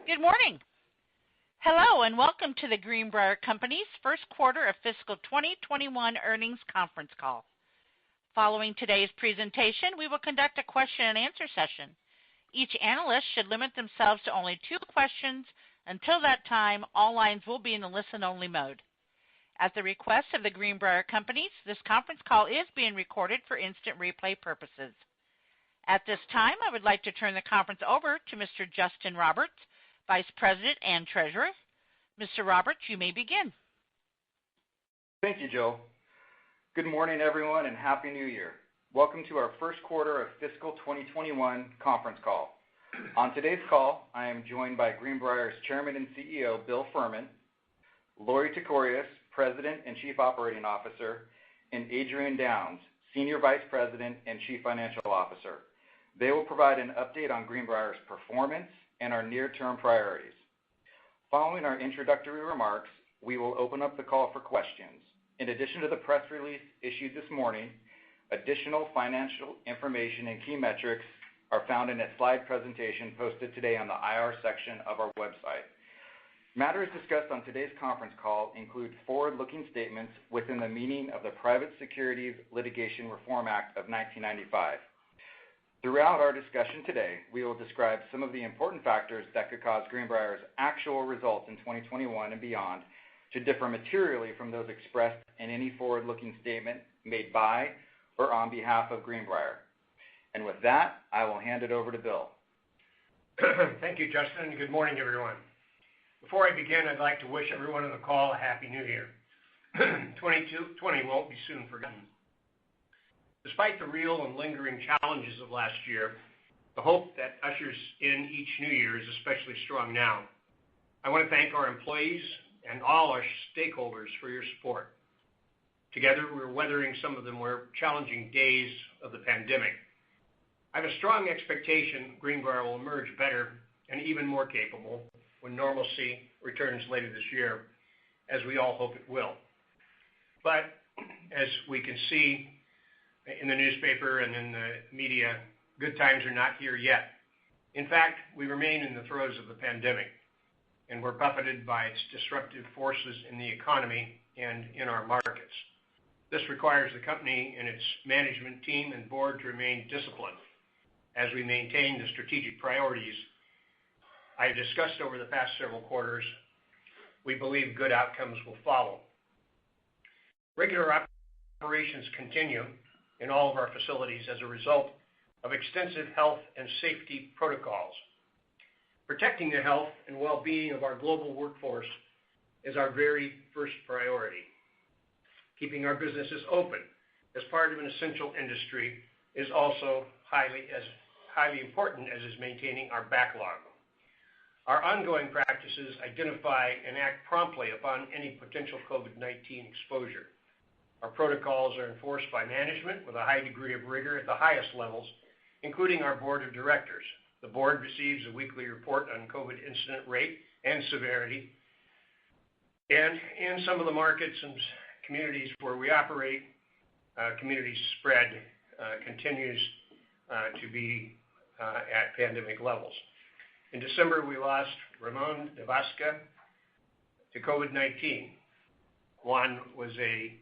Good morning. Hello, and welcome to the Greenbrier Company's first quarter of fiscal 2021 earnings conference call. Following today's presentation, we will conduct a question-and-answer session. Each analyst should limit themselves to only 2 questions. Until that time, all lines will be in the listen-only mode. At the request of the Greenbrier Companies, this conference call is being recorded for instant replay purposes. At this time, I would like to turn the conference over to Mr. Justin Roberts, Vice President and Treasurer. Mr. Roberts, you may begin. Thank you, Jill. Good morning, everyone, and Happy New Year. Welcome to our first quarter of fiscal 2021 conference call. On today's call, I am joined by Greenbrier's Chairman and CEO, Bill Furman, Lorie Tekorius, President and Chief Operating Officer, and Adrian Downs, Senior Vice President and Chief Financial Officer. They will provide an update on Greenbrier's performance and our near-term priorities. Following our introductory remarks, we will open up the call for questions. In addition to the press release issued this morning, additional financial information and key metrics are found in a slide presentation posted today on the IR section of our website. Matters discussed on today's conference call include forward-looking statements within the meaning of the Private Securities Litigation Reform Act of 1995. Throughout our discussion today, we will describe some of the important factors that could cause Greenbrier's actual results in 2021 and beyond to differ materially from those expressed in any forward-looking statement made by or on behalf of Greenbrier. And with that, I will hand it over to Bill. Thank you, Justin, and good morning, everyone. Before I begin, I'd like to wish everyone on the call a Happy New Year. 2020 won't be soon forgotten. Despite the real and lingering challenges of last year, the hope that ushers in each new year is especially strong now. I want to thank our employees and all our stakeholders for your support. Together, we're weathering some of the more challenging days of the pandemic. I have a strong expectation Greenbrier will emerge better and even more capable when normalcy returns later this year, as we all hope it will. But as we can see in the newspaper and in the media, good times are not here yet. In fact, we remain in the throes of the pandemic, and we're buffeted by its disruptive forces in the economy and in our markets. This requires the company and its management team and board to remain disciplined as we maintain the strategic priorities I have discussed over the past several quarters. We believe good outcomes will follow. Regular operations continue in all of our facilities as a result of extensive health and safety protocols. Protecting the health and well-being of our global workforce is our very first priority. Keeping our businesses open as part of an essential industry is also highly important as is maintaining our backlog. Our ongoing practices identify and act promptly upon any potential COVID-19 exposure. Our protocols are enforced by management with a high degree of rigor at the highest levels, including our board of directors. The board receives a weekly report on COVID incident rate and severity. And in some of the markets and communities where we operate, community spread continues to be at pandemic levels. In December, we lost Ramon Nevasca to COVID-19. Ramon was a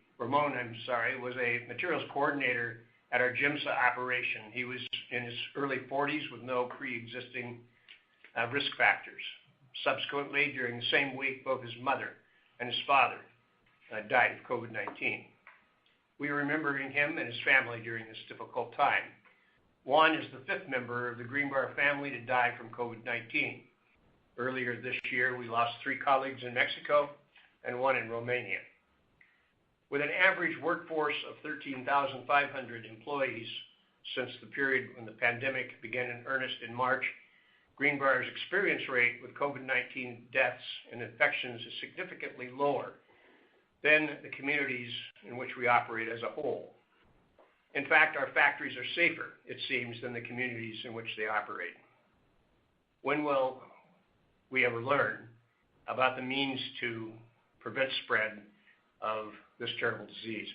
materials coordinator at our GIMSA operation. He was in his early 40s with no pre-existing risk factors. Subsequently, during the same week, both his mother and his father died of COVID-19. We are remembering him and his family during this difficult time. Juan is the 5th member of the Greenbrier family to die from COVID-19. Earlier this year, we lost 3 colleagues in Mexico and 1 in Romania. With an average workforce of 13,500 employees since the period when the pandemic began in earnest in March, Greenbrier's experience rate with COVID-19 deaths and infections is significantly lower than the communities in which we operate as a whole. In fact, our factories are safer, it seems, than the communities in which they operate. When will we ever learn about the means to prevent spread of this terrible disease?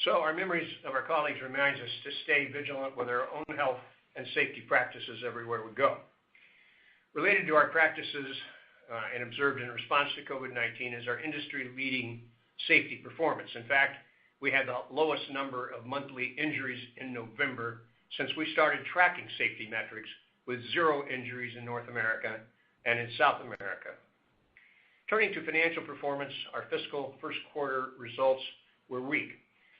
So our memories of our colleagues reminds us to stay vigilant with our own health and safety practices everywhere we go. Related to our practices and observed in response to COVID-19 is our industry-leading safety performance. In fact, we had the lowest number of monthly injuries in November since we started tracking safety metrics, with 0 injuries in North America and in South America. Turning to financial performance, our fiscal first quarter results were weak,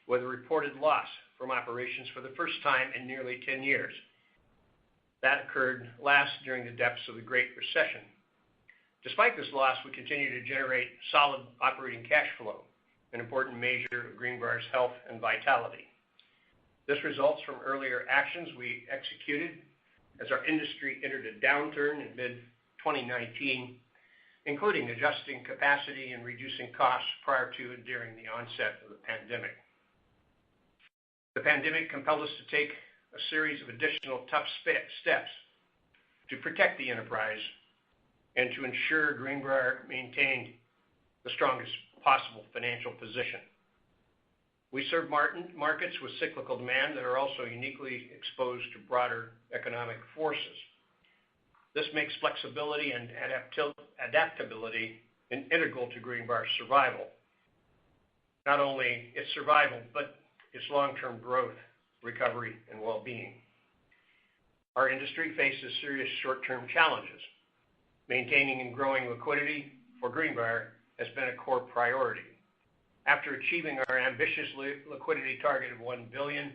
with a reported loss from operations for the first time in nearly 10 years. That occurred last during the depths of the Great Recession. Despite this loss, we continue to generate solid operating cash flow, an important measure of Greenbrier's health and vitality. This results from earlier actions we executed as our industry entered a downturn in mid-2019, including adjusting capacity and reducing costs prior to and during the onset of the pandemic. The pandemic compelled us to take a series of additional tough steps to protect the enterprise and to ensure Greenbrier maintained the strongest possible financial position. We serve markets with cyclical demand that are also uniquely exposed to broader economic forces. This makes flexibility and adaptability integral to Greenbrier's survival. Not only its survival, but its long-term growth, recovery, and well-being. Our industry faces serious short-term challenges. Maintaining and growing liquidity for Greenbrier has been a core priority. After achieving our ambitious liquidity target of $1 billion,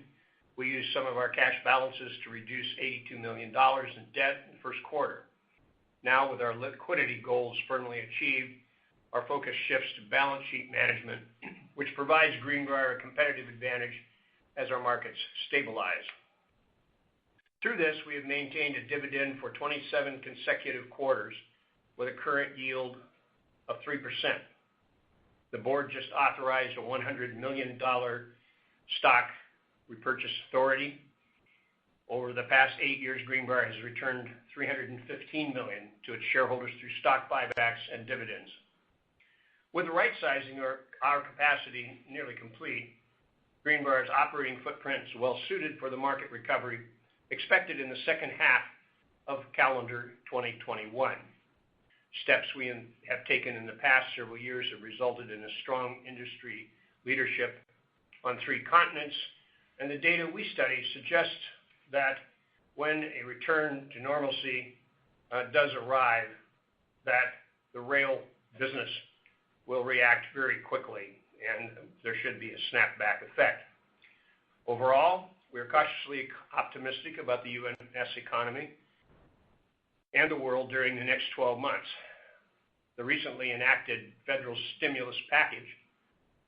we used some of our cash balances to reduce $82 million in debt in the first quarter. Now, with our liquidity goals firmly achieved, our focus shifts to balance sheet management, which provides Greenbrier a competitive advantage as our markets stabilize. Through this, we have maintained a dividend for 27 consecutive quarters with a current yield of 3%. The board just authorized a $100 million stock repurchase authority. Over the past 8 years, Greenbrier has returned $315 million to its shareholders through stock buybacks and dividends. With the right sizing of our capacity nearly complete, Greenbrier's operating footprint is well suited for the market recovery expected in the second half of calendar 2021. Steps we have taken in the past several years have resulted in a strong industry leadership on 3 continents, and the data we study suggests that when a return to normalcy does arrive, that the rail business will react very quickly, and there should be a snapback effect. Overall, we are cautiously optimistic about the U.S. economy and the world during the next 12 months. The recently enacted federal stimulus package,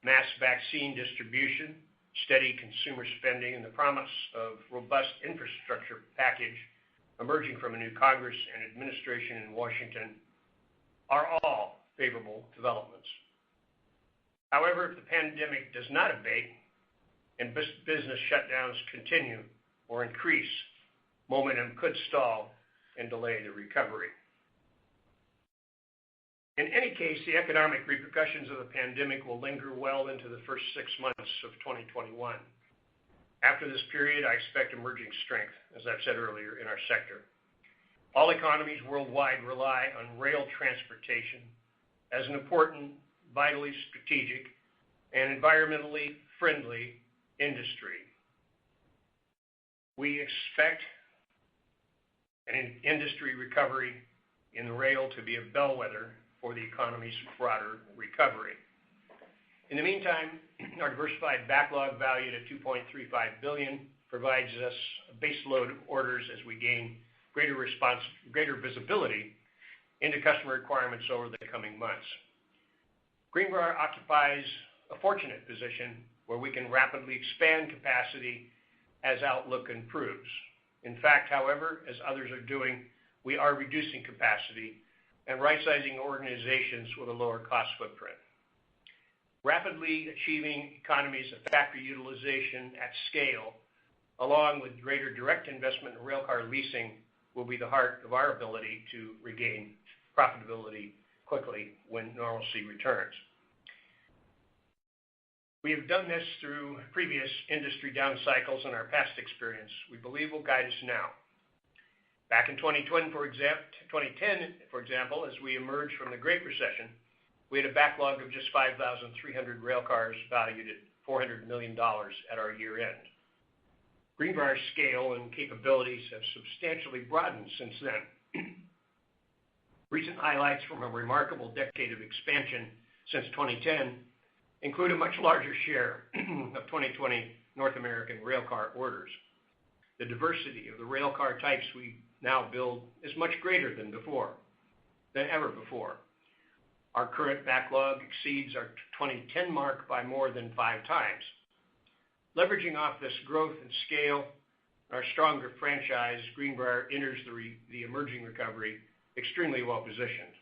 mass vaccine distribution, steady consumer spending, and the promise of robust infrastructure package emerging from a new Congress and administration in Washington are all favorable developments. However, if the pandemic does not abate and business shutdowns continue or increase, momentum could stall and delay the recovery. In any case, the economic repercussions of the pandemic will linger well into the first 6 months of 2021. After this period, I expect emerging strength, as I've said earlier, in our sector. All economies worldwide rely on rail transportation as an important, vitally strategic, and environmentally friendly industry. We expect an industry recovery in the rail to be a bellwether for the economy's broader recovery. In the meantime, our diversified backlog valued at $2.35 billion provides us base load orders as we gain greater visibility into customer requirements over the coming months. Greenbrier occupies a fortunate position where we can rapidly expand capacity as outlook improves. In fact, however, as others are doing, we are reducing capacity and right-sizing organizations with a lower cost footprint. Rapidly achieving economies of factory utilization at scale, along with greater direct investment in railcar leasing, will be the heart of our ability to regain profitability quickly when normalcy returns. We have done this through previous industry down cycles, and our past experience, we believe, will guide us now. Back in 2010, for example, as we emerged from the Great Recession, we had a backlog of just 5,300 rail cars valued at $400 million at our year end. Greenbrier's scale and capabilities have substantially broadened since then. Recent highlights from a remarkable decade of expansion since 2010 include a much larger share of 2020 North American railcar orders. The diversity of the railcar types we now build is much greater than ever before. Our current backlog exceeds our 2010 mark by more than 5 times. Leveraging off this growth and scale, our stronger franchise, Greenbrier enters the emerging recovery extremely well positioned.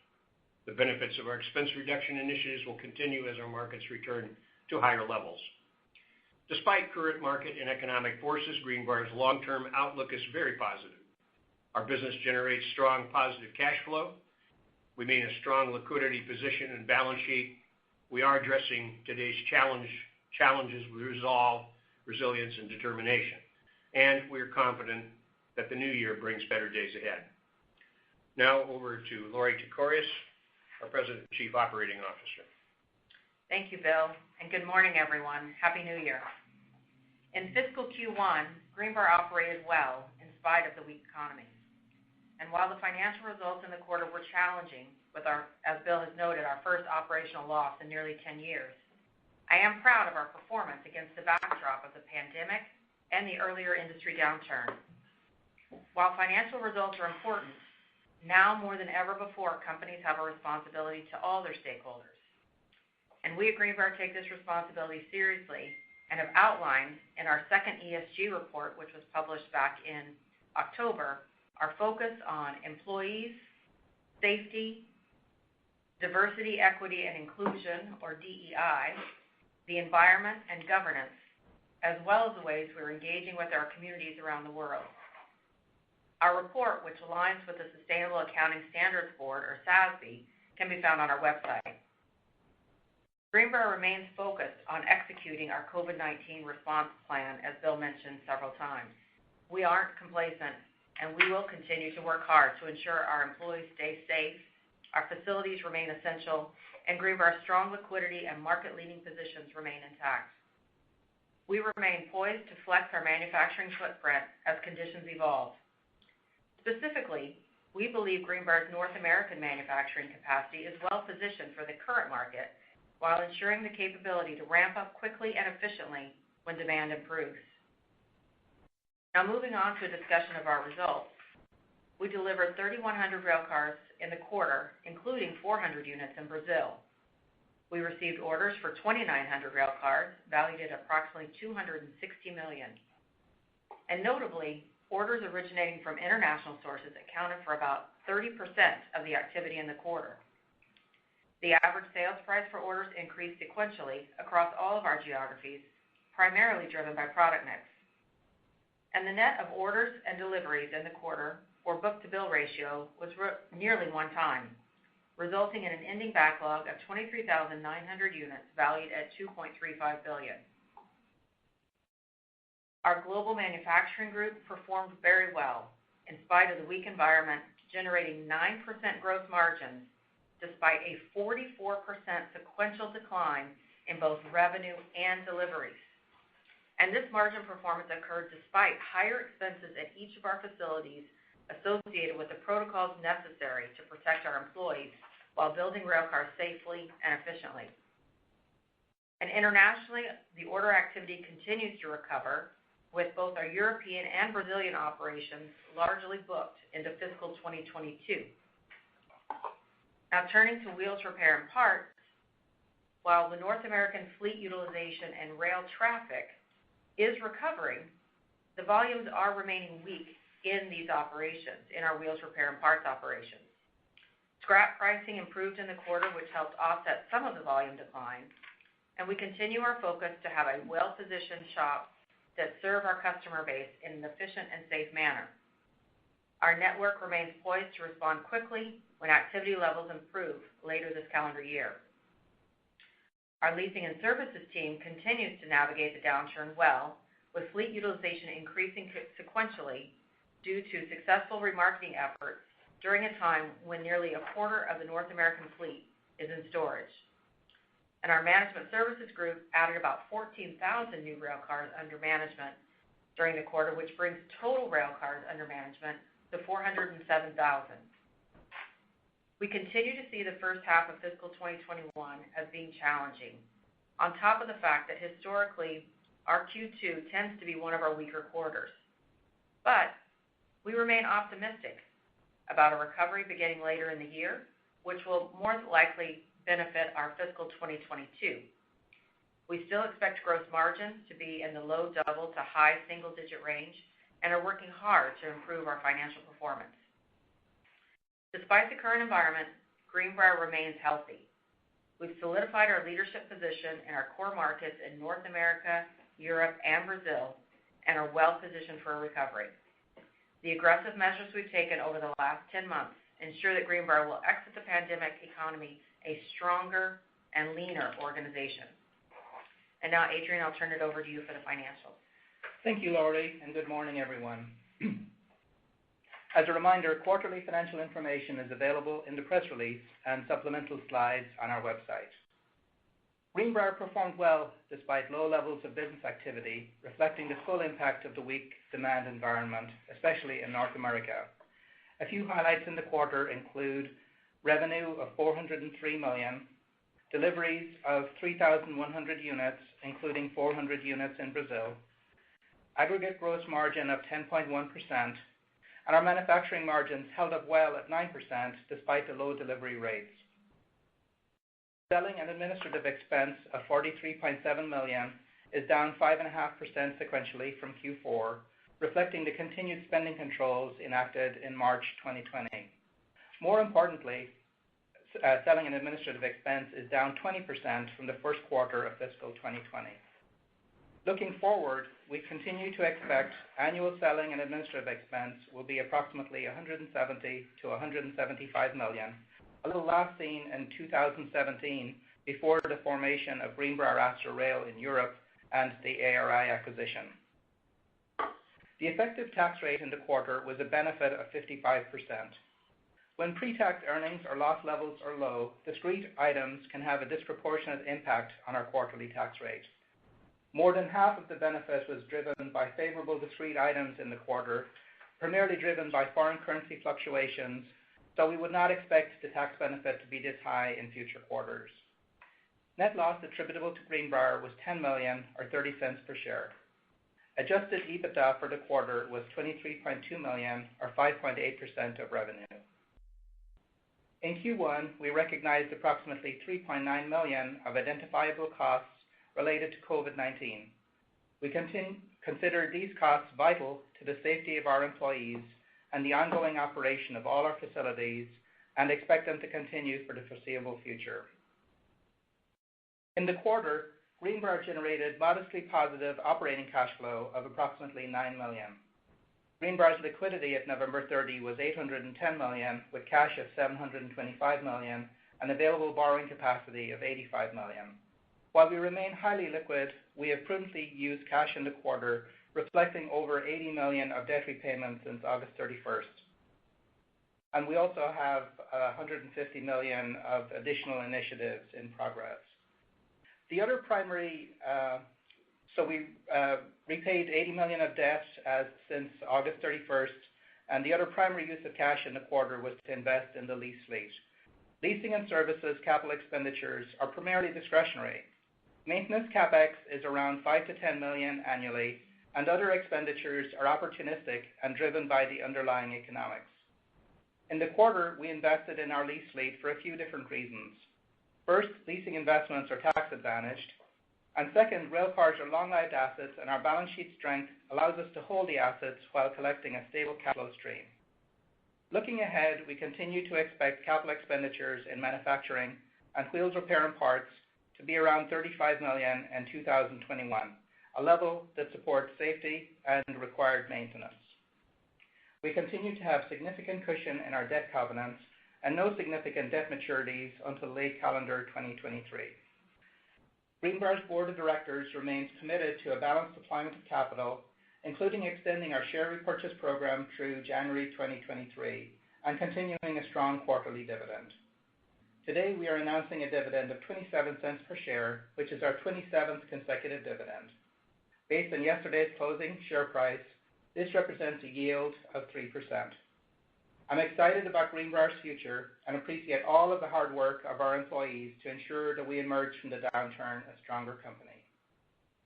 The benefits of our expense reduction initiatives will continue as our markets return to higher levels. Despite current market and economic forces, Greenbrier's long-term outlook is very positive. Our business generates strong positive cash flow. We maintain a strong liquidity position and balance sheet. We are addressing today's challenges with resolve, resilience, and determination. And we are confident that the new year brings better days ahead. Now over to Lorie Tekorius, our President and Chief Operating Officer. Thank you, Bill, and good morning, everyone. Happy New Year. In fiscal Q1, Greenbrier operated well in spite of the weak economy. And while the financial results in the quarter were challenging, with as Bill has noted, our first operational loss in nearly 10 years, I am proud of our performance against the backdrop of the pandemic and the earlier industry downturn. While financial results are important, now more than ever before, companies have a responsibility to all their stakeholders. And we at Greenbrier take this responsibility seriously and have outlined in our second ESG report, which was published back in October, our focus on employees, safety, diversity, equity, and inclusion, or DEI, the environment and governance, as well as the ways we're engaging with our communities around the world. Our report, which aligns with the Sustainable Accounting Standards Board, or SASB, can be found on our website. Greenbrier remains focused on executing our COVID-19 response plan, as Bill mentioned several times. We aren't complacent, and we will continue to work hard to ensure our employees stay safe, our facilities remain essential, and Greenbrier's strong liquidity and market-leading positions remain intact. We remain poised to flex our manufacturing footprint as conditions evolve. Specifically, we believe Greenbrier's North American manufacturing capacity is well positioned for the current market while ensuring the capability to ramp up quickly and efficiently when demand improves. Now moving on to a discussion of our results. We delivered 3,100 rail cars in the quarter, including 400 units in Brazil. We received orders for 2,900 rail cars, valued at approximately $260 million. And notably, orders originating from international sources accounted for about 30% of the activity in the quarter. The average sales price for orders increased sequentially across all of our geographies, primarily driven by product mix. And the net of orders and deliveries in the quarter, or book-to-bill ratio, was nearly 1 time, resulting in an ending backlog of 23,900 units valued at $2.35 billion. Our global manufacturing group performed very well in spite of the weak environment, generating 9% gross margins despite a 44% sequential decline in both revenue and deliveries. And this margin performance occurred despite higher expenses at each of our facilities associated with the protocols necessary to protect our employees while building railcars safely and efficiently. And internationally, the order activity continues to recover, with both our European and Brazilian operations largely booked into fiscal 2022. Now turning to wheels, repair, and parts, while the North American fleet utilization and rail traffic is recovering, the volumes are remaining weak in these operations, in our wheels, repair, and parts operations. Scrap pricing improved in the quarter, which helped offset some of the volume decline, and we continue our focus to have a well-positioned shop that serve our customer base in an efficient and safe manner. Our network remains poised to respond quickly when activity levels improve later this calendar year. Our leasing and services team continues to navigate the downturn well, with fleet utilization increasing sequentially due to successful remarketing efforts during a time when nearly a quarter of the North American fleet is in storage. And our management services group added about 14,000 new rail cars under management during the quarter, which brings total rail cars under management to 407,000. We continue to see the first half of fiscal 2021 as being challenging, on top of the fact that historically our Q2 tends to be one of our weaker quarters. But we remain optimistic about a recovery beginning later in the year, which will more likely benefit our fiscal 2022. We still expect gross margins to be in the low double to high single-digit range and are working hard to improve our financial performance. Despite the current environment, Greenbrier remains healthy. We've solidified our leadership position in our core markets in North America, Europe, and Brazil, and are well positioned for a recovery. The aggressive measures we've taken over the last 10 months ensure that Greenbrier will exit the pandemic economy a stronger and leaner organization. And now, Adrian, I'll turn it over to you for the financials. Thank you, Laurie, and good morning, everyone. As a reminder, quarterly financial information is available in the press release and supplemental slides on our website. Greenbrier performed well despite low levels of business activity, reflecting the full impact of the weak demand environment, especially in North America. A few highlights in the quarter include revenue of $403 million, deliveries of 3,100 units, including 400 units in Brazil, aggregate gross margin of 10.1%, and our manufacturing margins held up well at 9% despite the low delivery rates. Selling and administrative expense of $43.7 million is down 5.5% sequentially from Q4, reflecting the continued spending controls enacted in March 2020. More importantly, selling and administrative expense is down 20% from the first quarter of fiscal 2020. Looking forward, we continue to expect annual selling and administrative expense will be approximately $170 to $175 million, a little last seen in 2017 before the formation of Greenbrier Astor Rail in Europe and the ARI acquisition. The effective tax rate in the quarter was a benefit of 55%. When pre-tax earnings or loss levels are low, discrete items can have a disproportionate impact on our quarterly tax rate. More than half of the benefit was driven by favorable discrete items in the quarter, primarily driven by foreign currency fluctuations, so we would not expect the tax benefit to be this high in future quarters. Net loss attributable to Greenbrier was $10 million or 30 cents per share. Adjusted EBITDA for the quarter was $23.2 million or 5.8% of revenue. In Q1, we recognized approximately $3.9 million of identifiable costs related to COVID-19. We consider these costs vital to the safety of our employees and the ongoing operation of all our facilities and expect them to continue for the foreseeable future. In the quarter, Greenbrier generated modestly positive operating cash flow of approximately $9 million. Greenbrier's liquidity at November 30 was $810 million, with cash of $725 million and available borrowing capacity of $85 million. While we remain highly liquid, we have prudently used cash in the quarter, reflecting over $80 million of debt repayments since August 31st. And we also have $150 million of additional initiatives in progress. The other primary, we repaid $80 million of debt since August 31st, and the other primary use of cash in the quarter was to invest in the lease fleet. Leasing and services capital expenditures are primarily discretionary. Maintenance CapEx is around $5 to $10 million annually, and other expenditures are opportunistic and driven by the underlying economics. In the quarter, we invested in our lease fleet for a few different reasons. First, leasing investments are tax advantaged, and second, rail cars are long-lived assets, and our balance sheet strength allows us to hold the assets while collecting a stable cash flow stream. Looking ahead, we continue to expect capital expenditures in manufacturing and wheels repair and parts to be around $35 million in 2021, a level that supports safety and required maintenance. We continue to have significant cushion in our debt covenants and no significant debt maturities until late calendar 2023. Greenbrier's board of directors remains committed to a balanced deployment of capital including extending our share repurchase program through January 2023 and continuing a strong quarterly dividend. Today, we are announcing a dividend of 27 cents per share, which is our 27th consecutive dividend. Based on yesterday's closing share price, this represents a yield of 3%. I'm excited about Greenbrier's future and appreciate all of the hard work of our employees to ensure that we emerge from the downturn a stronger company.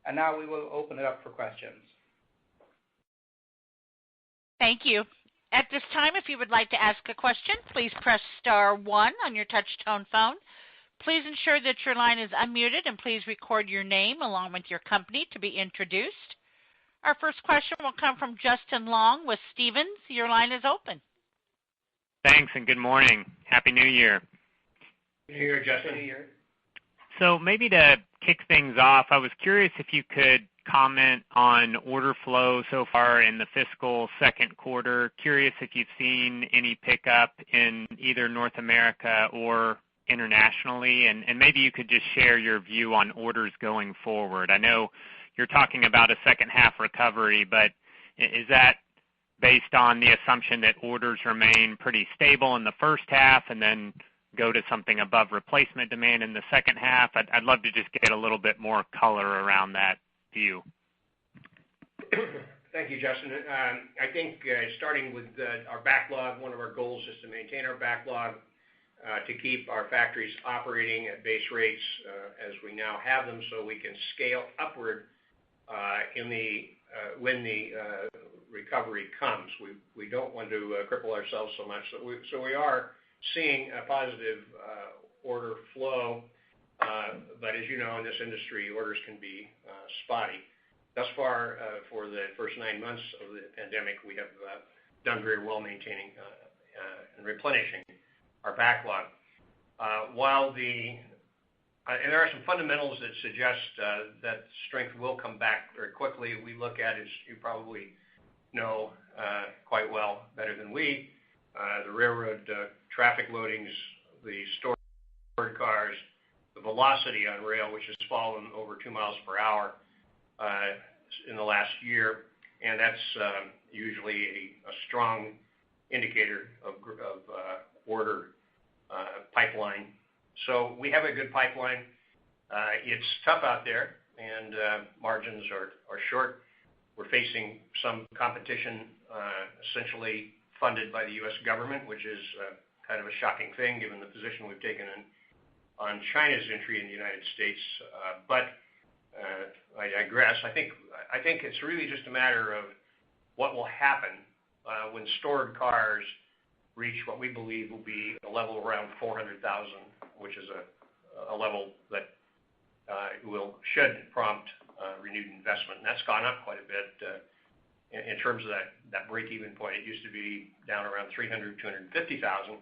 And now we will open it up for questions. Thank you. At this time, if you would like to ask a question, please press star one on your touch-tone phone. Please ensure that your line is unmuted, and please record your name along with your company to be introduced. Our first question will come from Justin Long with Stephens. Your line is open. Thanks, and good morning. Happy New Year. New Year, Justin. New Year. So maybe to kick things off, I was curious if you could comment on order flow so far in the fiscal second quarter. Curious if you've seen any pickup in either North America or internationally, and maybe you could just share your view on orders going forward. I know you're talking about a second half recovery, but is that based on the assumption that orders remain pretty stable in the first half and then go to something above replacement demand in the second half? I'd love to just get a little bit more color around that view. Thank you, Justin. I think starting with our backlog, one of our goals is to maintain our backlog, to keep our factories operating at base rates as we now have them, so we can scale upward when the recovery comes. We don't want to cripple ourselves so much. So we are seeing a positive order flow, but as you know, in this industry, orders can be spotty. Thus far, for the first 9 months of the pandemic, we have done very well maintaining and replenishing our backlog. And there are some fundamentals that suggest that strength will come back very quickly. We look at, as you probably know quite well, better than we, the railroad traffic loadings, the stored cars, the velocity on rail, which has fallen over 2 miles per hour in the last year, and that's usually a strong indicator of order pipeline. So we have a good pipeline. It's tough out there, and margins are short. We're facing some competition essentially funded by the U.S. government, which is kind of a shocking thing given the position we've taken on China's entry in the United States. But I digress. I think it's really just a matter of what will happen when stored cars reach what we believe will be a level around 400,000, which is a level that should prompt renewed investment. And that's gone up quite a bit in terms of that break-even point. It used to be down around 300,000, 250,000,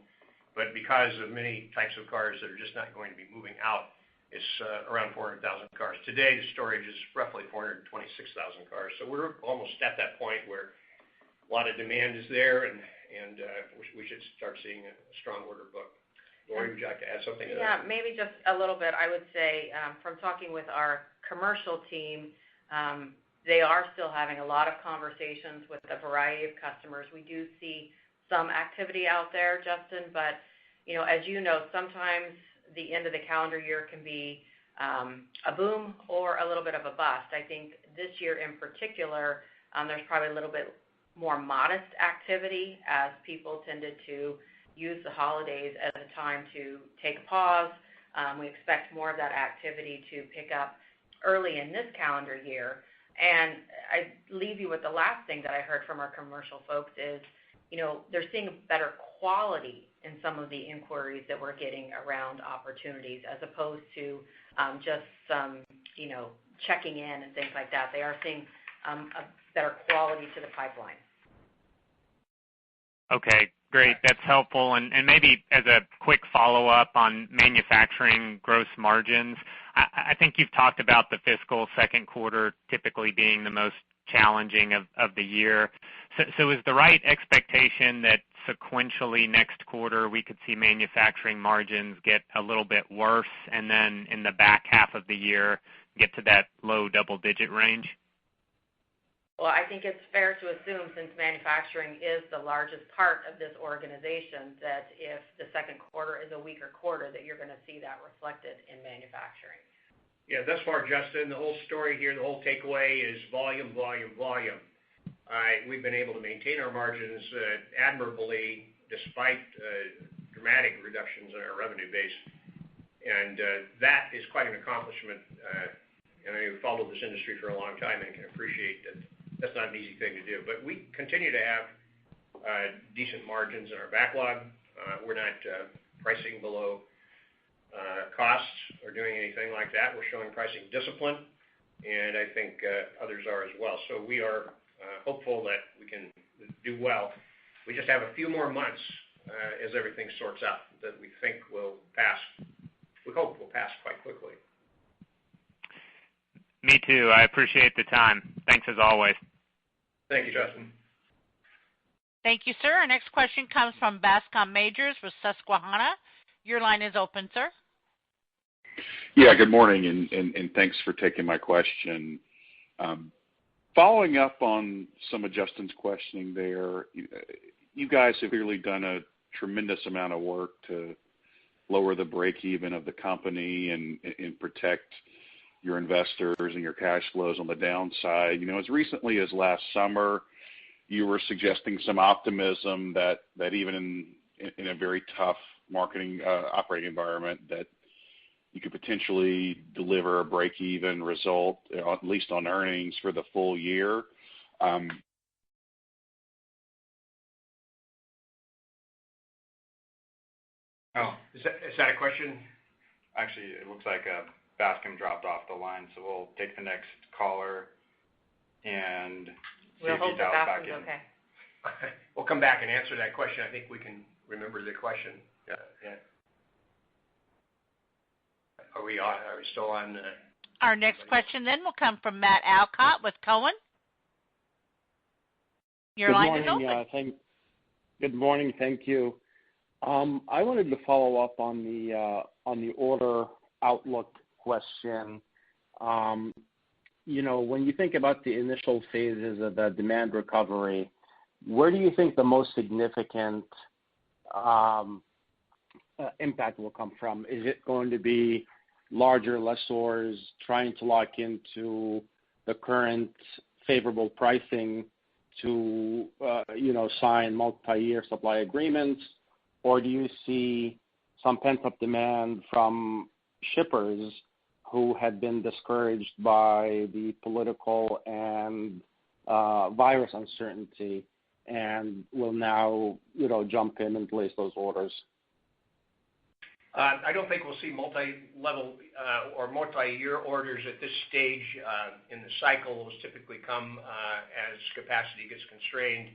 but because of many types of cars that are just not going to be moving out, it's around 400,000 cars. Today, the storage is roughly 426,000 cars. So we're almost at that point where a lot of demand is there, and we should start seeing a strong order book. Lori, would you like to add something to that? Yeah, maybe just a little bit. I would say from talking with our commercial team, they are still having a lot of conversations with a variety of customers. We do see some activity out there, Justin, but as you know, sometimes the end of the calendar year can be a boom or a little bit of a bust. I think this year in particular, there's probably a little bit more modest activity as people tended to use the holidays as a time to take a pause. We expect more of that activity to pick up early in this calendar year. And I leave you with the last thing that I heard from our commercial folks is, they're seeing better quality in some of the inquiries that we're getting around opportunities as opposed to just some, checking in and things like that. They are seeing a better quality to the pipeline. Okay, great. That's helpful. And maybe as a quick follow-up on manufacturing gross margins, I think you've talked about the fiscal second quarter typically being the most challenging of the year. So is the right expectation that sequentially next quarter we could see manufacturing margins get a little bit worse and then in the back half of the year get to that low double-digit range? Well, I think it's fair to assume, since manufacturing is the largest part of this organization, that if the second quarter is a weaker quarter, that you're going to see that reflected in manufacturing. Yeah, thus far, Justin, the whole story here, the whole takeaway is volume, volume, volume. We've been able to maintain our margins admirably despite dramatic reductions in our revenue base. And that is quite an accomplishment. And I've followed this industry for a long time and can appreciate that that's not an easy thing to do. But we continue to have decent margins in our backlog. We're not pricing below costs or doing anything like that. We're showing pricing discipline, and I think others are as well. So we are hopeful that we can do well. We just have a few more months as everything sorts out that we think will pass. We hope will pass quite quickly. Me too. I appreciate the time. Thanks as always. Thank you, Justin. Thank you, sir. Our next question comes from Bascom Majors with Susquehanna. Your line is open, sir. Yeah, good morning, and thanks for taking my question. Following up on some of Justin's questioning there, you guys have clearly done a tremendous amount of work to lower the break-even of the company and protect your investors and your cash flows on the downside. You know, as recently as last summer, you were suggesting some optimism that even in a very tough operating environment, that you could potentially deliver a break-even result, at least on earnings for the full year. Is that a question? Actually, it looks like Bascom dropped off the line, so we'll take the next caller and see if he dials back in. Okay. We'll come back and answer that question. I think we can remember the question. Yeah. Are we still on? Our next question then will come from Matt Alcott with Cohen. Your line is open. Good morning. Thank you. I wanted to follow up on the order outlook question. You know, when you think about the initial phases of the demand recovery, where do you think the most significant impact will come from? Is it going to be larger lessors trying to lock into the current favorable pricing to sign multi-year supply agreements, or do you see some pent-up demand from shippers who had been discouraged by the political and virus uncertainty and will now jump in and place those orders? I don't think we'll see multi-level or multi-year orders at this stage in the cycle. Those typically come as capacity gets constrained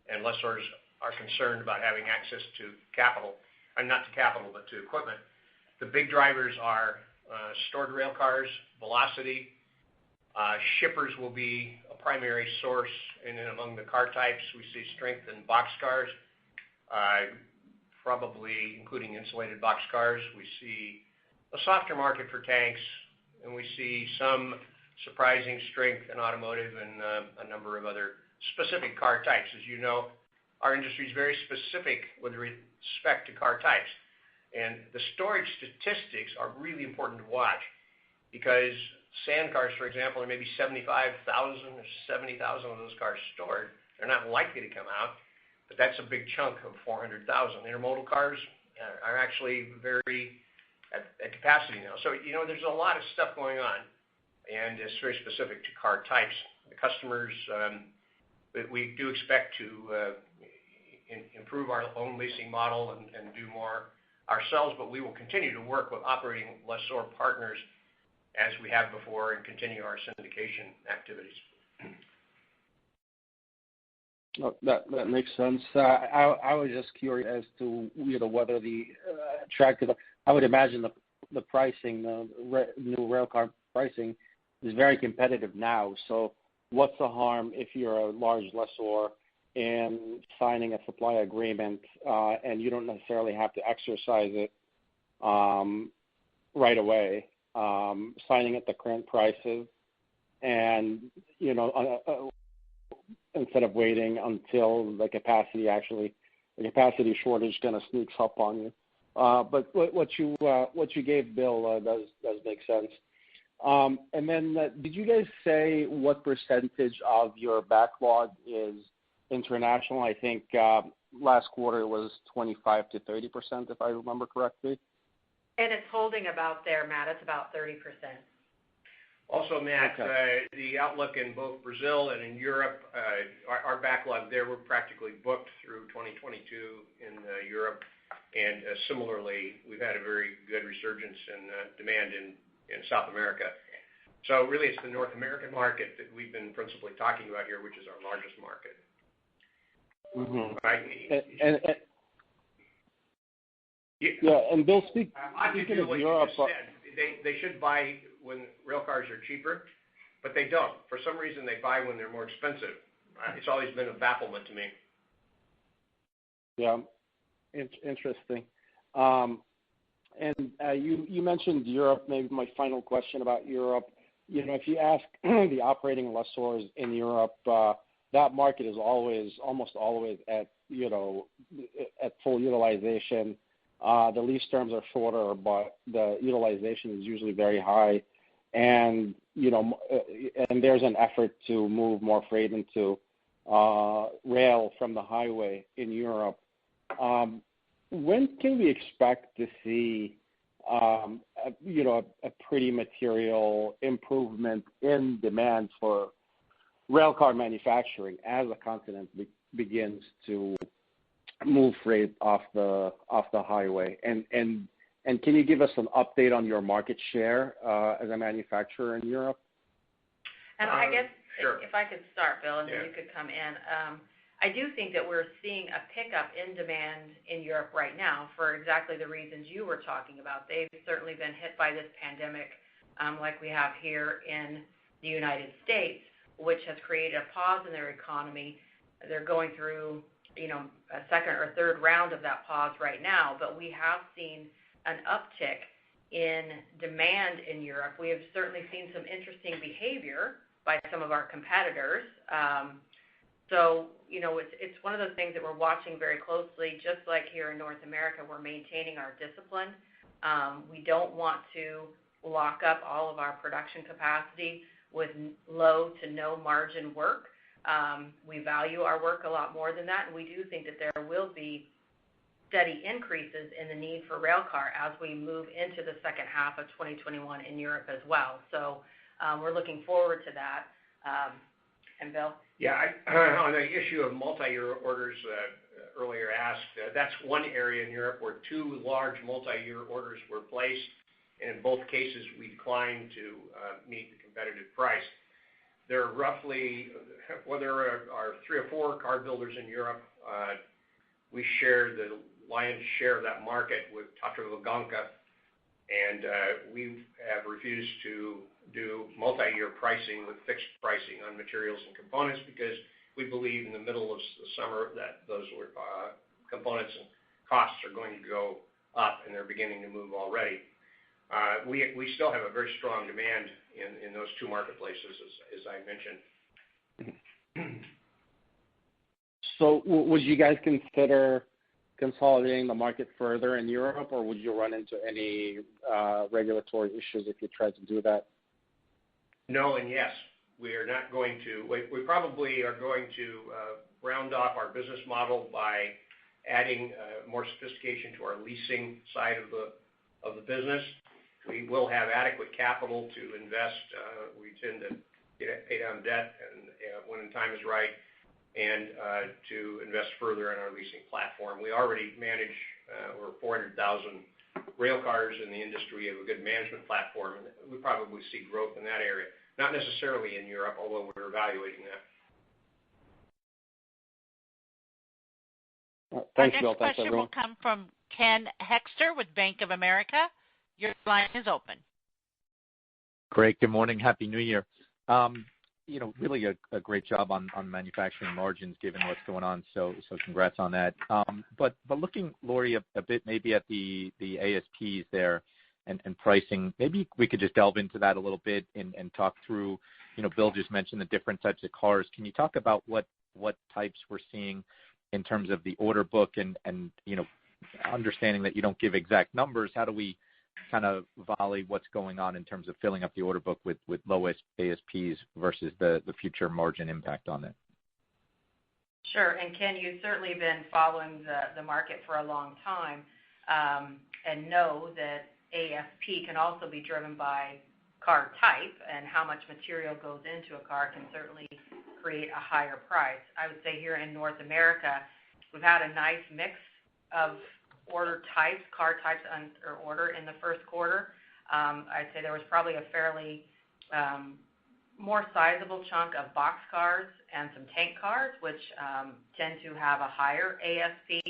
and lessors are concerned about having access to capital, not to capital, but to equipment. The big drivers are stored rail cars, velocity. Shippers will be a primary source, and then among the car types, we see strength in box cars, probably including insulated box cars. We see a softer market for tanks, and we see some surprising strength in automotive and a number of other specific car types. As you know, our industry is very specific with respect to car types. And the storage statistics are really important to watch because sand cars, for example, are maybe 75,000 or 70,000 of those cars stored. They're not likely to come out, but that's a big chunk of 400,000. Intermodal cars are actually very at capacity now. So, there's a lot of stuff going on, and it's very specific to car types. The customers, we do expect to improve our own leasing model and do more ourselves, but we will continue to work with operating lessor partners as we have before and continue our syndication activities. Oh, that makes sense. I was just curious as to whether the attractive. I would imagine the pricing, the new rail car pricing, is very competitive now. So, what's the harm if you're a large lessor and signing a supply agreement and you don't necessarily have to exercise it right away, signing at the current prices, and instead of waiting until the capacity shortage kind of sneaks up on you. But what you gave, Bill, does make sense. And then did you guys say what percentage of your backlog is international? I think last quarter was 25 to 30%, if I remember correctly. And it's holding about there, Matt. It's about 30%. Also, Matt, Okay. The outlook in both Brazil and in Europe, our backlog there, we're practically booked through 2022 in Europe. And similarly, we've had a very good resurgence in demand in South America. So really, it's the North American market that we've been principally talking about here, which is our largest market. Mm-hmm. Right? And Bill, speaking of what Europe, you just said, they should buy when rail cars are cheaper, but they don't. For some reason, they buy when they're more expensive. It's always been a bafflement to me. Yeah, interesting. And you mentioned Europe. Maybe my final question about Europe. If you ask the operating lessors in Europe, that market is almost always at full utilization. The lease terms are shorter, but the utilization is usually very high, and and there's an effort to move more freight into rail from the highway in Europe. When can we expect to see a pretty material improvement in demand for railcar manufacturing as the continent begins to move freight off the highway? And can you give us an update on your market share as a manufacturer in Europe? And I guess sure. if I could start, Bill, and then you could come in. I do think that we're seeing a pickup in demand in Europe right now for exactly the reasons you were talking about. They've certainly been hit by this pandemic like we have here in the United States, which has created a pause in their economy. They're going through a second or third round of that pause right now, but we have seen an uptick in demand in Europe. We have certainly seen some interesting behavior by some of our competitors. So, it's one of those things that we're watching very closely. Just like here in North America, we're maintaining our discipline. We don't want to lock up all of our production capacity with low to no margin work. We value our work a lot more than that, and we do think that there will be steady increases in the need for railcar as we move into the second half of 2021 in Europe as well. So we're looking forward to that. And Bill? Yeah, on the issue of multi-year orders earlier asked, that's one area in Europe where two large multi-year orders were placed, and in both cases we declined to meet the competitive price. There are roughly, there are 3 or 4 car builders in Europe. We share the lion's share of that market with Tatra Wagonka, and we have refused to do multi-year pricing with fixed pricing on materials and components because we believe in the middle of the summer that those components and costs are going to go up, and they're beginning to move already. We still have a very strong demand in those two marketplaces, as I mentioned. So would you guys consider consolidating the market further in Europe, or would you run into any regulatory issues if you tried to do that? No and yes. We are not going to. We probably are going to round off our business model by adding more sophistication to our leasing side of the business. We will have adequate capital to invest. We tend to pay down debt and when the time is right, and to invest further in our leasing platform. We already manage over 400,000 rail cars in the industry. We have a good management platform, and we probably see growth in that area. Not necessarily in Europe, although we're evaluating that. Thanks, Bill. Our next question will come from Ken Hoexter with Bank of America. Your line is open. Great. Good morning. Happy New Year. Really a great job on manufacturing margins given what's going on. So congrats on that. But looking, Lori, a bit maybe at the ASPs there and pricing, maybe we could just delve into that a little bit and talk through Bill just mentioned the different types of cars. Can you talk about what types we're seeing in terms of the order book and understanding that you don't give exact numbers, how do we kind of volley what's going on in terms of filling up the order book with low ASPs versus the future margin impact on it? Sure. And Ken, you've certainly been following the market for a long time and know that ASP can also be driven by car type, and how much material goes into a car can certainly create a higher price. I would say here in North America, we've had a nice mix of order types, car types or order in the first quarter. I'd say there was probably a fairly more sizable chunk of box cars and some tank cars, which tend to have a higher ASP.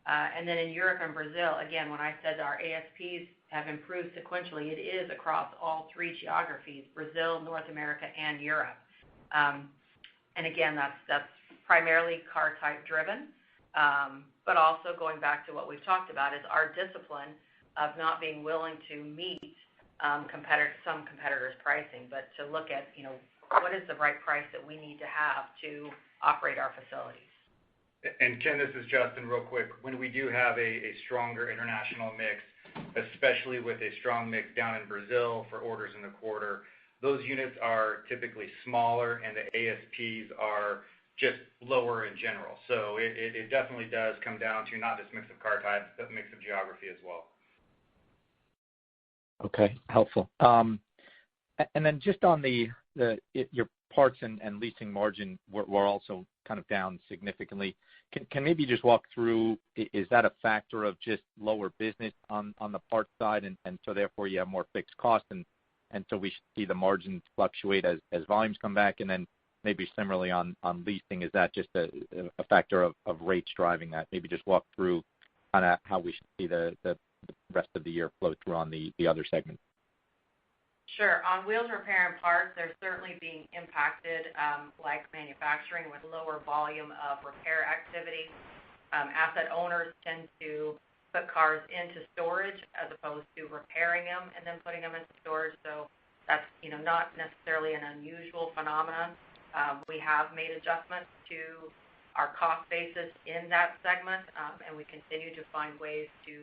And then in Europe and Brazil, again, when I said our ASPs have improved sequentially, it is across all three geographies, Brazil, North America, and Europe. And again, that's primarily car type driven, but also going back to what we've talked about is our discipline of not being willing to meet some competitors' pricing, but to look at, what is the right price that we need to have to operate our facilities. And Ken, this is Justin real quick. When we do have a stronger international mix, especially with a strong mix down in Brazil for orders in the quarter, those units are typically smaller and the ASPs are just lower in general. So it definitely does come down to not just mix of car type, but mix of geography as well. Okay, helpful. And then just on your parts and leasing margin were also kind of down significantly. Can maybe just walk through, is that a factor of just lower business on the parts side, and so therefore you have more fixed costs, and so we should see the margins fluctuate as volumes come back? And then maybe similarly on leasing, is that just a factor of rates driving that? Maybe just walk through kind of how we should see the rest of the year flow through on the other segments. Sure. On wheels, repair, and parts, they're certainly being impacted, like manufacturing, with lower volume of repair activity. Asset owners tend to put cars into storage as opposed to repairing them and then putting them into storage. So that's not necessarily an unusual phenomenon. We have made adjustments to our cost basis in that segment, and we continue to find ways to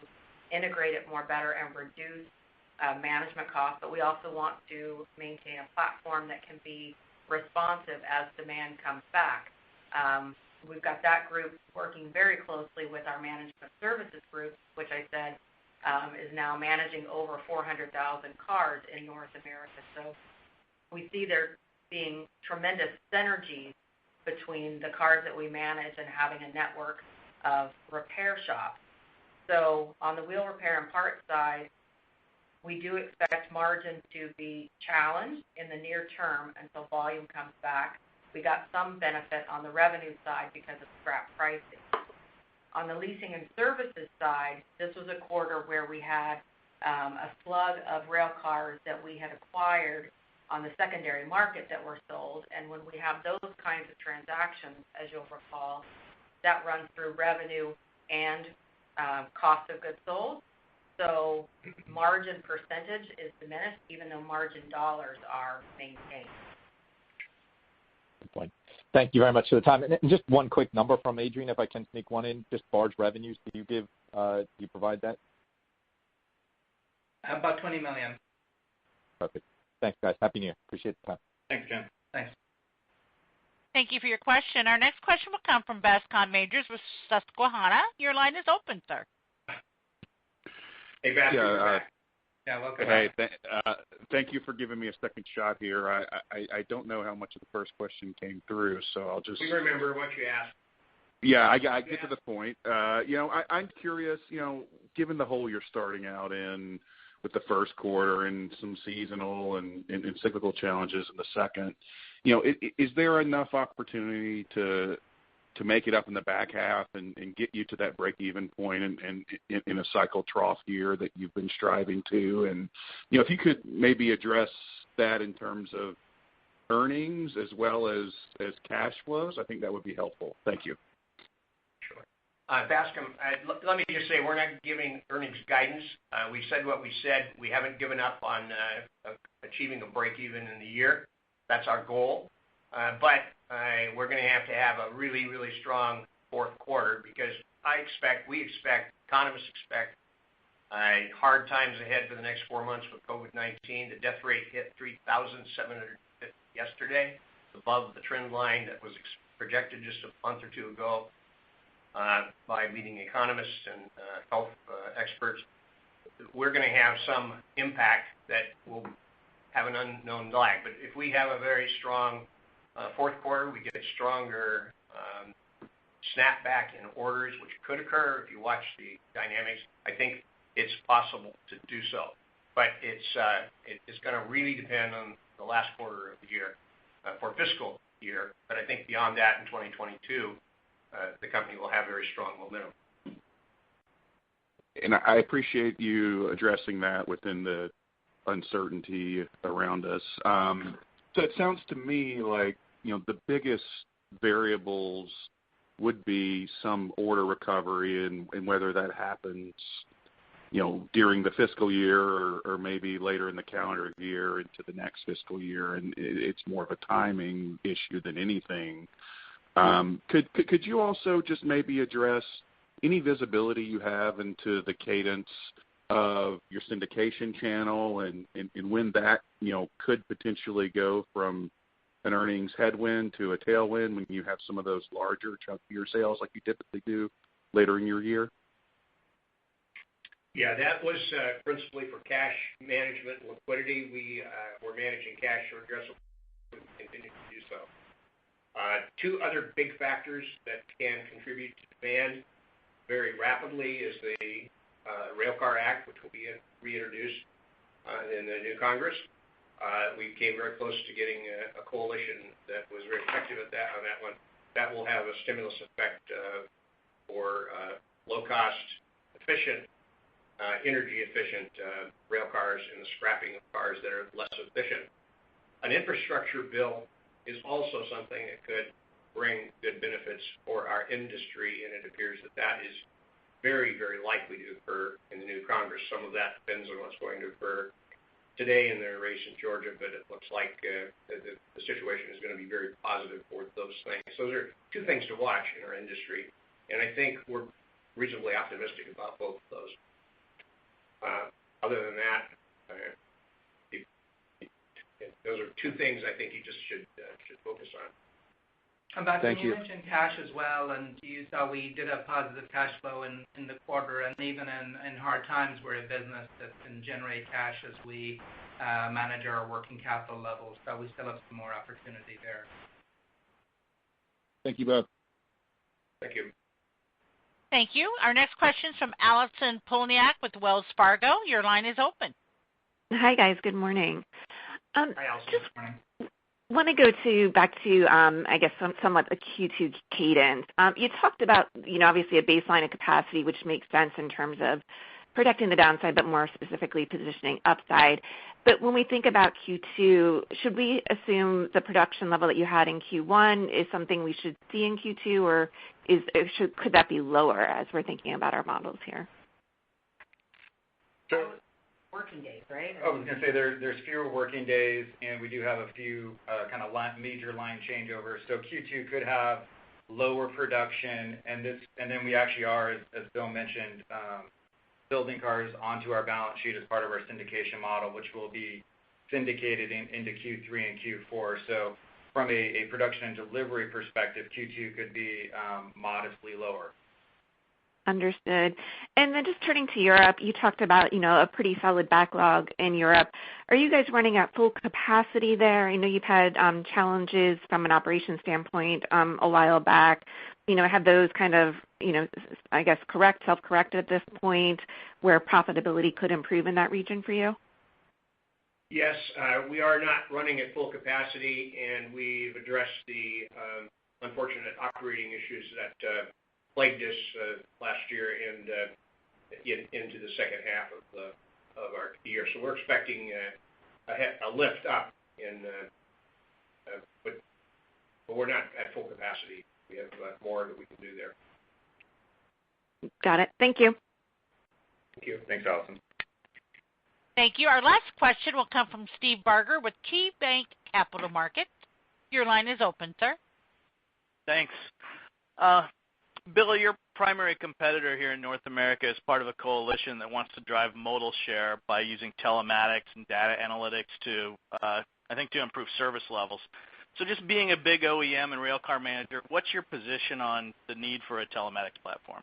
integrate it more better and reduce management costs, but we also want to maintain a platform that can be responsive as demand comes back. We've got that group working very closely with our management services group, which I said is now managing over 400,000 cars in North America. So we see there being tremendous synergies between the cars that we manage and having a network of repair shops. So on the wheel repair and parts side, we do expect margins to be challenged in the near term until volume comes back. We got some benefit on the revenue side because of scrap pricing. On the leasing and services side, this was a quarter where we had a slug of rail cars that we had acquired on the secondary market that were sold. And when we have those kinds of transactions, as you'll recall, that runs through revenue and cost of goods sold. So margin percentage is diminished, even though margin dollars are maintained. Good point. Thank you very much for the time. And just one quick number from Adrian, if I can sneak one in, just barge revenues. Do you provide that? About $20 million. Perfect. Thanks, guys. Happy New Year. Appreciate the time. Thanks, Ken. Thanks. Thank you for your question. Our next question will come from Bascom Majors with Susquehanna. Your line is open, sir. Hey, Bascom. Yeah, welcome. Hey, thank you for giving me a second shot here. I don't know how much of the first question came through, so I'll just... We remember what you asked. Yeah, I get to the point. I'm curious, given the hole you're starting out in with the first quarter and some seasonal and cyclical challenges in the second, is there enough opportunity to make it up in the back half and get you to that break-even point and in a cycle trough year that you've been striving to? And, if you could maybe address that in terms of earnings as well as cash flows, I think that would be helpful. Thank you. Sure. Bascom, let me just say we're not giving earnings guidance. We said what we said. We haven't given up on achieving a break-even in the year. That's our goal. But we're going to have a really, really strong fourth quarter because we expect, economists expect hard times ahead for the next 4 months with COVID-19. The death rate hit 3,750 yesterday, above the trend line that was projected just a month or two ago by leading economists and health experts. We're going to have some impact that will have an unknown lag. But if we have a very strong fourth quarter, we get a stronger snapback in orders, which could occur if you watch the dynamics. I think it's possible to do so. But it's going to really depend on the last quarter of the year for fiscal year. But I think beyond that in 2022, the company will have very strong momentum. And I appreciate you addressing that within the uncertainty around us. So it sounds to me like, the biggest variables would be some order recovery and whether that happens, during the fiscal year or maybe later in the calendar year into the next fiscal year. And it's more of a timing issue than anything. Could you also just maybe address any visibility you have into the cadence of your syndication channel and when that, could potentially go from an earnings headwind to a tailwind when you have some of those larger chunkier sales like you typically do later in your year? Yeah, that was principally for cash management and liquidity. We were managing cash aggressively and continue to do so. Two other big factors that can contribute to demand very rapidly is the Railcar Act, which will be reintroduced in the new Congress. We came very close to getting a coalition that was very effective on that one. That will have a stimulus effect for low-cost, efficient, energy-efficient rail cars and the scrapping of cars that are less efficient. An infrastructure bill is also something that could bring good benefits for our industry, and it appears that is very, very likely to occur in the new Congress. Some of that depends on what's going to occur today in the race in Georgia, but it looks like the situation is going to be very positive for those things. Those are two things to watch in our industry, and I think we're reasonably optimistic about both of those. Other than that, those are two things I think you just should focus on. Thank you. You mentioned cash as well, and you saw we did have positive cash flow in the quarter, and even in hard times, we're a business that can generate cash as we manage our working capital levels. So we still have some more opportunity there. Thank you both. Thank you. Thank you. Our next question is from Allison Polniak with Wells Fargo. Your line is open. Hi, guys. Good morning. Hi, Allison. Good morning. Want to go back to I guess somewhat a Q2 cadence. You talked about obviously a baseline of capacity, which makes sense in terms of protecting the downside, but more specifically positioning upside. But when we think about Q2, should we assume the production level that you had in Q1 is something we should see in Q2, or could that be lower as we're thinking about our models here? So working days, right? I was going to say there's fewer working days, and we do have a few kind of major line changeovers. So Q2 could have lower production, and then we actually are, as Bill mentioned, building cars onto our balance sheet as part of our syndication model, which will be syndicated into Q3 and Q4. So from a production and delivery perspective, Q2 could be modestly lower. Understood. And then just turning to Europe, you talked about, a pretty solid backlog in Europe. Are you guys running at full capacity there? I know you've had challenges from an operations standpoint a while back. Have those kind of, I guess, self-corrected at this point where profitability could improve in that region for you? Yes, we are not running at full capacity, and we've addressed the unfortunate operating issues that plagued us last year and into the second half of our year. So we're expecting a lift up but we're not at full capacity. We have more that we can do there. Got it. Thank you. Thank you. Thanks, Allison. Thank you. Our last question will come from Steve Barger with KeyBanc Capital Markets. Your line is open, sir. Thanks. Bill, your primary competitor here in North America is part of a coalition that wants to drive modal share by using telematics and data analytics to improve service levels. So just being a big OEM and railcar manager, what's your position on the need for a telematics platform?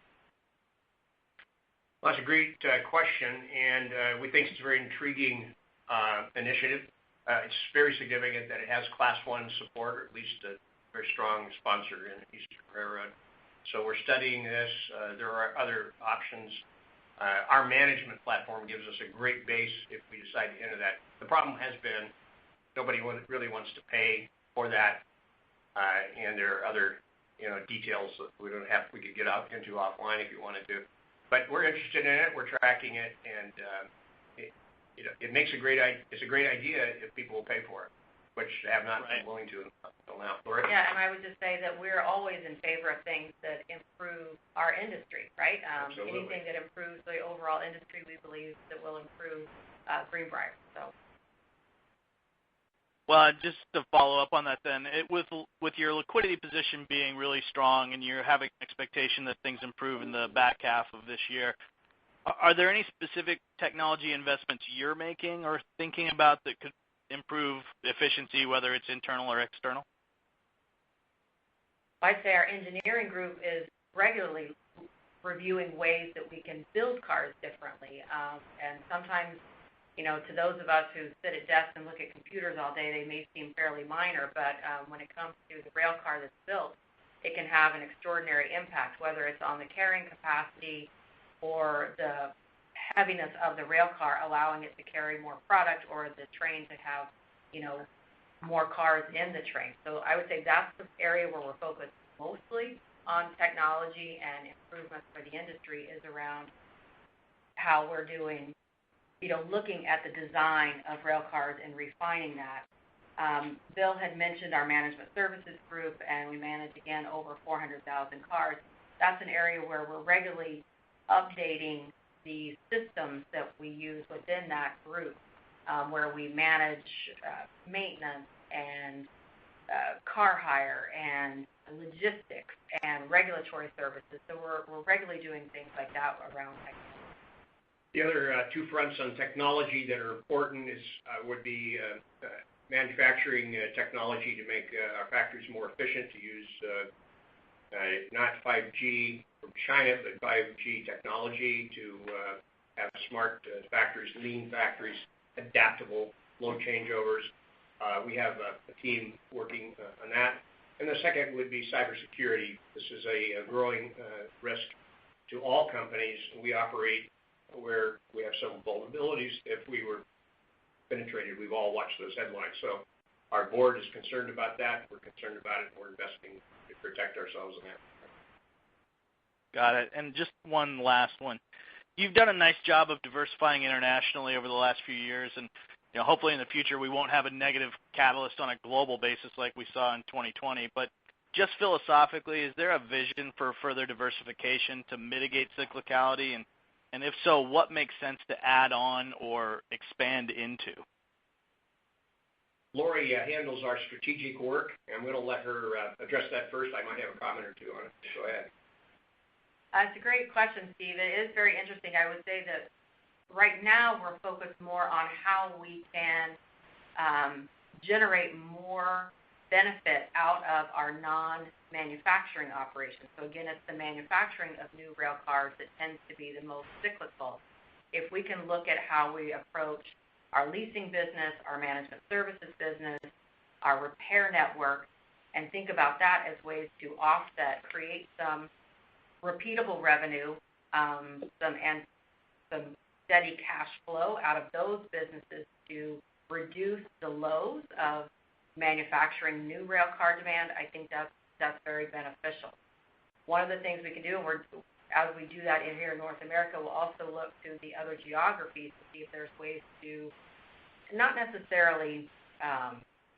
Well, that's a great question, and we think it's a very intriguing initiative. It's very significant that it has Class 1 support, or at least a very strong sponsor in Eastern Railroad. So we're studying this. There are other options. Our management platform gives us a great base if we decide to enter that. The problem has been nobody really wants to pay for that, and there are other details that we could get out into offline if you wanted to. But we're interested in it. We're tracking it, and it's a great idea if people will pay for it, which they have not been willing to until now. Lori? Yeah, and I would just say that we're always in favor of things that improve our industry, right? Absolutely. Anything that improves the overall industry, we believe that will improve Greenbrier. So. Well, just to follow up on that then, with your liquidity position being really strong and you're having an expectation that things improve in the back half of this year, are there any specific technology investments you're making or thinking about that could improve efficiency, whether it's internal or external? I'd say our engineering group is regularly reviewing ways that we can build cars differently. And sometimes, to those of us who sit at desks and look at computers all day, they may seem fairly minor, but when it comes to the rail car that's built, it can have an extraordinary impact, whether it's on the carrying capacity or the heaviness of the rail car, allowing it to carry more product, or the train to have, more cars in the train. So I would say that's the area where we're focused mostly on technology and improvements for the industry is around how we're doing, looking at the design of rail cars and refining that. Bill had mentioned our management services group, and we manage, again, over 400,000 cars. That's an area where we're regularly updating the systems that we use within that group, where we manage maintenance and car hire and logistics and regulatory services. So we're regularly doing things like that around technology. The other two fronts on technology that are important would be manufacturing technology to make our factories more efficient, to use not 5G from China, but 5G technology to have smart factories, lean factories, adaptable, low changeovers. We have a team working on that. And the second would be cybersecurity. This is a growing risk to all companies. We operate where we have some vulnerabilities. If we were penetrated, we've all watched those headlines. So our board is concerned about that. We're concerned about it, and we're investing to protect ourselves in that. Got it. And just one last one. You've done a nice job of diversifying internationally over the last few years, and hopefully in the future we won't have a negative catalyst on a global basis like we saw in 2020. But just philosophically, is there a vision for further diversification to mitigate cyclicality? And if so, what makes sense to add on or expand into? Lori handles our strategic work, and I'm going to let her address that first. I might have a comment or two on it. Go ahead. It's a great question, Steve. It is very interesting. I would say that right now we're focused more on how we can generate more benefit out of our non-manufacturing operations. So again, it's the manufacturing of new rail cars that tends to be the most cyclical. If we can look at how we approach our leasing business, our management services business, our repair network, and think about that as ways to offset, create some repeatable revenue, some steady cash flow out of those businesses to reduce the lows of manufacturing new rail car demand, I think that's very beneficial. One of the things we can do, and as we do that in here in North America, we'll also look to the other geographies to see if there's ways to not necessarily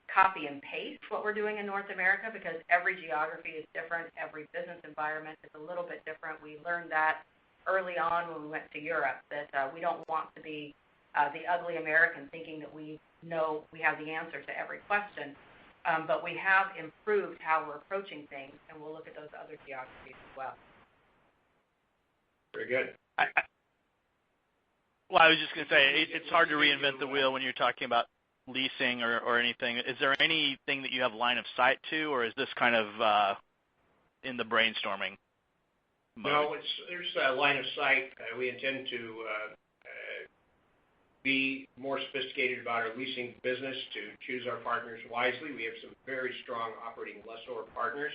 copy and paste what we're doing in North America, because every geography is different, every business environment is a little bit different. We learned that early on when we went to Europe, that we don't want to be the ugly American thinking that we know we have the answer to every question. But we have improved how we're approaching things, and we'll look at those other geographies as well. Very good. Well, I was just going to say, it's hard to reinvent the wheel when you're talking about leasing or anything. Is there anything that you have line of sight to, or is this kind of in the brainstorming mode? No, there's a line of sight. We intend to be more sophisticated about our leasing business, to choose our partners wisely. We have some very strong operating lessor partners.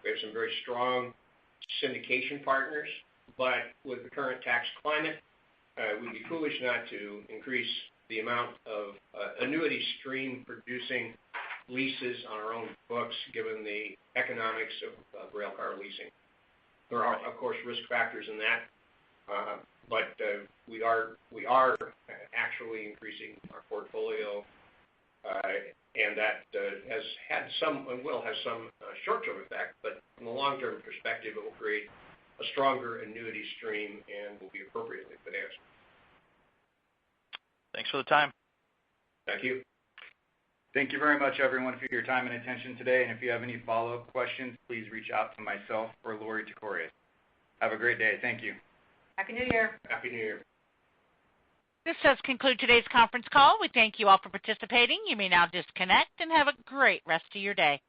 We have some very strong syndication partners. But with the current tax climate, we'd be foolish not to increase the amount of annuity stream producing leases on our own books, given the economics of railcar leasing. There are, of course, risk factors in that, but we are actually increasing our portfolio, and that has had some and will have some short-term effect, but from a long-term perspective, it will create a stronger annuity stream and will be appropriately financed. Thanks for the time. Thank you. Thank you very much, everyone, for your time and attention today. And if you have any follow-up questions, please reach out to myself or Lori Tekorius. Have a great day. Thank you. Happy New Year. Happy New Year. This does conclude today's conference call. We thank you all for participating. You may now disconnect and have a great rest of your day.